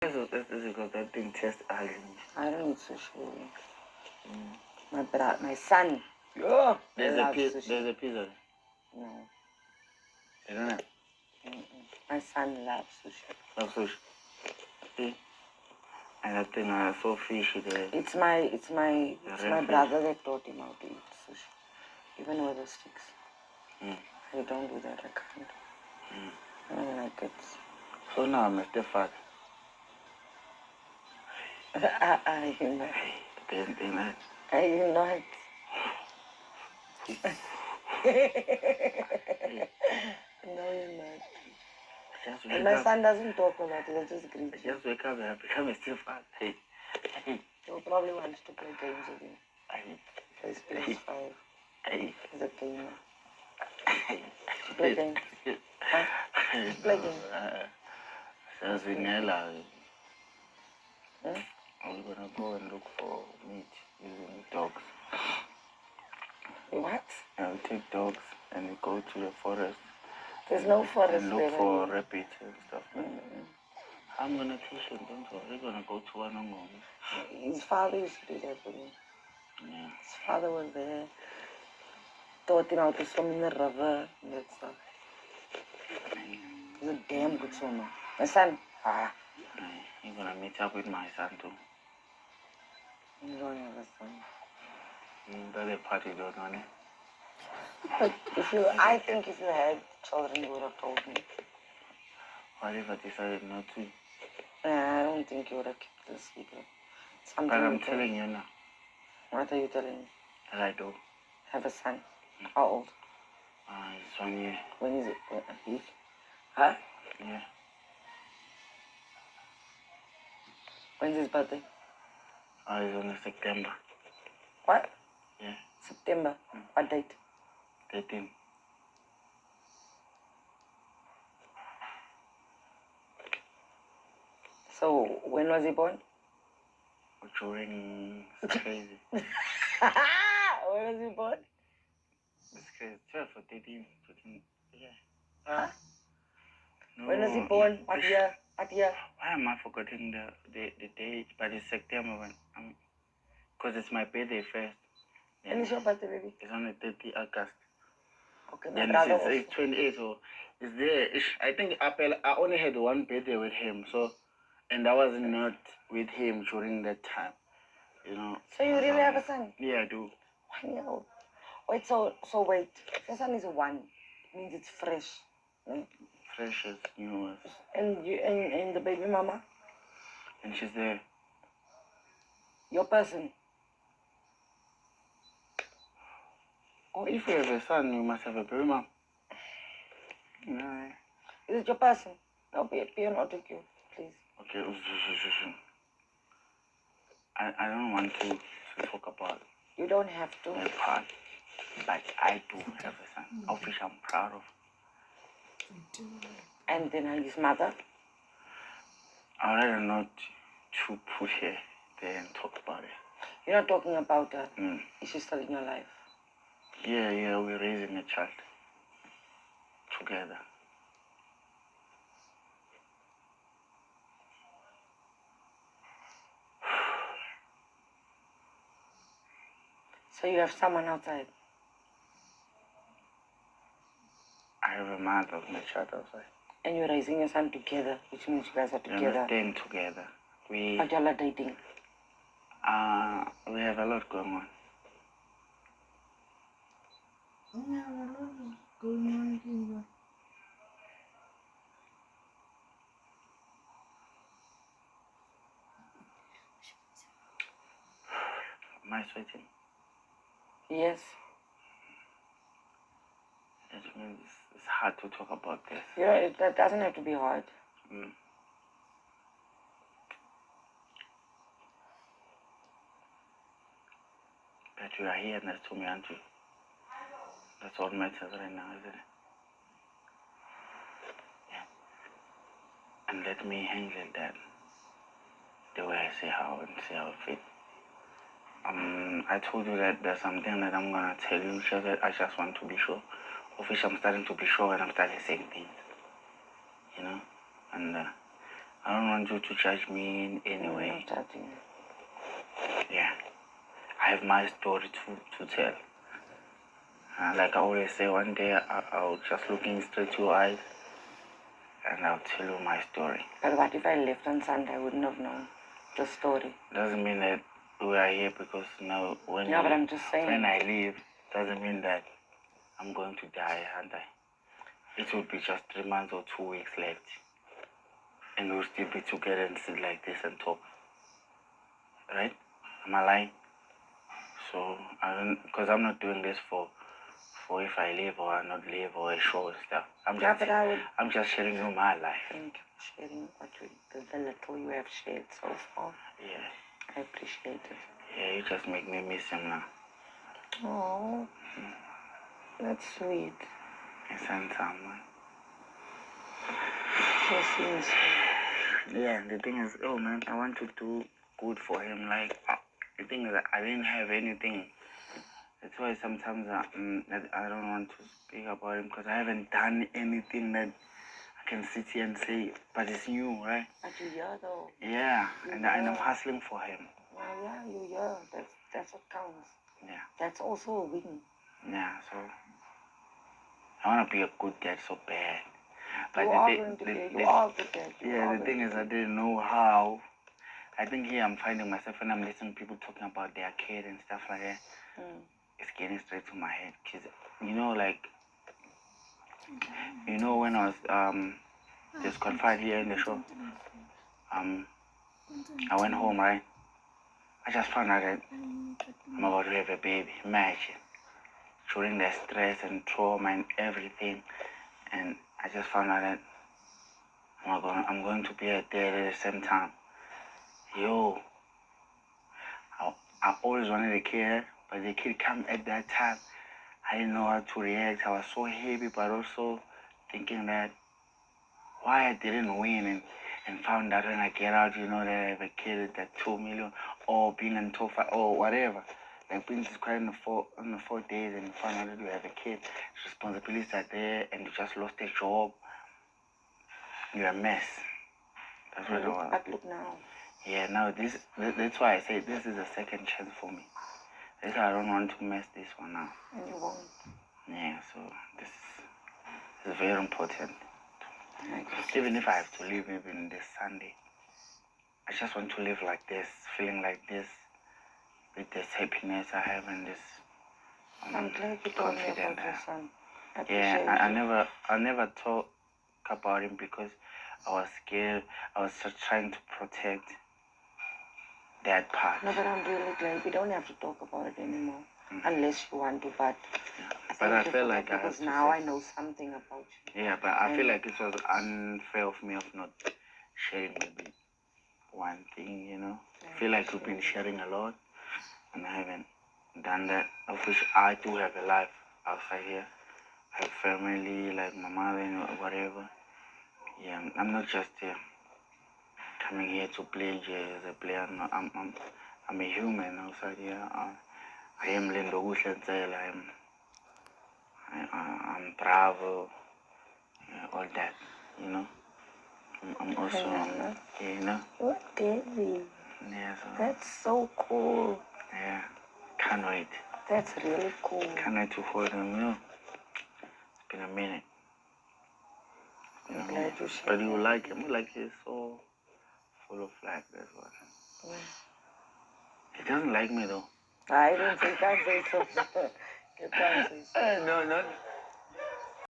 That's because that thing tastes ugly. I don't eat sushi. My son. Yeah. There's sushi. There's a pizza. No. You don't have? My son loves sushi. Love sushi. See? And that thing so fishy there. It's my brother that taught him how to eat sushi. Even with the sticks. I don't do that, I can't. I don't like it. So now I'm a stepfather. Are you not? Are you not? No, you're not. And my son doesn't talk a lot, he'll just greet you. Just wake up and become a stepfather. Hey. He'll probably want to play games with you. Plays PS5. He's a gamer. Play games. Huh? Play games. We're gonna go and look for meat using dogs. What? Yeah, we take dogs and we go to the forest. There's no forest and look there. For rabbits and stuff like that. I'm gonna teach him, don't worry. We're gonna go to one. His father used to do that for me. Yeah. His father was there. Taught him how to swim in the river and that stuff. He's a damn good swimmer. My son. You're gonna meet up with my son too. You don't have a son. That's a party, don't know. But I think if you had children, you would have told me. What if I decided not to? I don't think you would have kept the secret. But I'm telling you now. What are you telling me? That I do. Have a son. How old? It's 1 year. When is it? Huh? Yeah. When's his birthday? It's on September. What? Yeah. September. What date? 13. So, when was he born? During... It's crazy. When was he born? It's crazy. 12 or 13. 14. Yeah. Huh? No, when was he born? What year? What year? Why am I forgetting the date? But it's September when because it's my birthday first. When is your birthday, baby? It's on the 30th August. Okay, then it's 28, so it's there. I think I only had one birthday with him, so, and I was not with him during that time, you know. So you really have a son? Yeah, I do. 1 year old. Wait, so wait. If your son is 1, it means it's fresh. Fresh as new. And you and the baby mama? And she's there. Your person? Oh, if you have a son, you must have a baby mom. No. Is it your person? No, be an autocue, please. Okay. I don't want to talk about. You don't have to. That part, but I do have a son, of which I'm proud of. And then his mother? I'd rather not to put her there and talk about it. You're not talking about her? Is she still in your life? Yeah, we're raising a child together. So you have someone outside? I have a mother of my child outside. And you're raising your son together, which means you guys are together. We're staying together. But y'all are dating? We have a lot going on. We have a lot going on here. Am I sweating? Yes. It means it's hard to talk about this. Yeah, that doesn't have to be hard. But you are here next to me, aren't you? That's what matters right now, isn't it? Yeah. And let me handle that the way I see how and see how it fits. I told you that there's something that I'm gonna tell you, just that I just want to be sure. Of which I'm starting to be sure when I'm starting saying things. You know? And I don't want you to judge me in any I'm way. not judging you. Yeah. I have my story to tell. Like I always say, one day I'll just looking straight to your eyes and I'll tell you my story. But what if I left on Sunday? I wouldn't have known the story. Doesn't mean that we are here because now But I'm just saying. when I leave, doesn't mean that I'm going to die, aren't I? It will be just 3 months or 2 weeks left. And we'll still be together and sit like this and talk. Right? Am I lying? So, because I'm not doing this for if I live or I not live or a show and stuff. I'm just sharing you my life. Thank you for sharing the little you have shared so far. Yeah. I appreciate it. Yeah, you just make me miss him now. Oh, that's sweet. It's handsome, man. So seems Yeah, the thing is, oh man, I want to do good for him. Like, the thing is, I didn't have anything. That's why sometimes I don't want to speak about him because I haven't done anything that I can sit here and say, but it's new, right? But you're here though. Yeah, and I'm hustling for him. Well, yeah, you're here. That's what counts. Yeah. That's also a win. Yeah, so I want to be a good dad so bad. But You are going to be. You are good dad. Yeah, the thing is, I didn't know how. I think here I'm finding myself when I'm listening to people talking about their kid and stuff like that. It's getting straight to my head. Cause you know, like, when I was disqualified here in the show, I went home, right? I just found out that I'm about to have a baby. Imagine during the stress and trauma and everything, and I just found out that I'm going to be a dad at the same time. Yo, I always wanted a kid, but the kid came at that time. I didn't know how to react. I was so happy, but also thinking that why I didn't win and found out when I get out, that I have a kid at that 2 million or being in top 5 or whatever. Like being disqualified in the 4 days and you find out that you have a kid, responsibilities are there and you just lost a job. You're a mess. That's what I was. But look now. Yeah, now that's why I say this is a second chance for me. That's why I don't want to mess this one up. And you won't. Yeah, so this is very important. Even if I have to leave even this Sunday, I just want to live like this, feeling like this, with this happiness I have and this I'm glad you told me about your son. Yeah, I never talk about him because I was scared. I was just trying to protect that part. No, but I'm really glad we don't have to talk about it anymore, unless you want to. But I feel like because now I know something about you. Yeah, but I feel like it was unfair of me of not sharing maybe one thing. I feel like we've been sharing a lot, and I haven't done that. Of which I do have a life outside here. I have family, like my mother and whatever. Yeah, I'm not just coming here to play as a player. No, I'm a human outside here. I am Lindo Gushansel. I'm Bravo. All that. I'm also, What baby? Yeah, so, that's so cool. Yeah, can't wait. That's really cool. Can't wait to hold him, It's been a minute. I'm glad you shared. But you like him. Like he's so full of life, that's what. He doesn't like me though. I don't think I say so. You can't say so. No,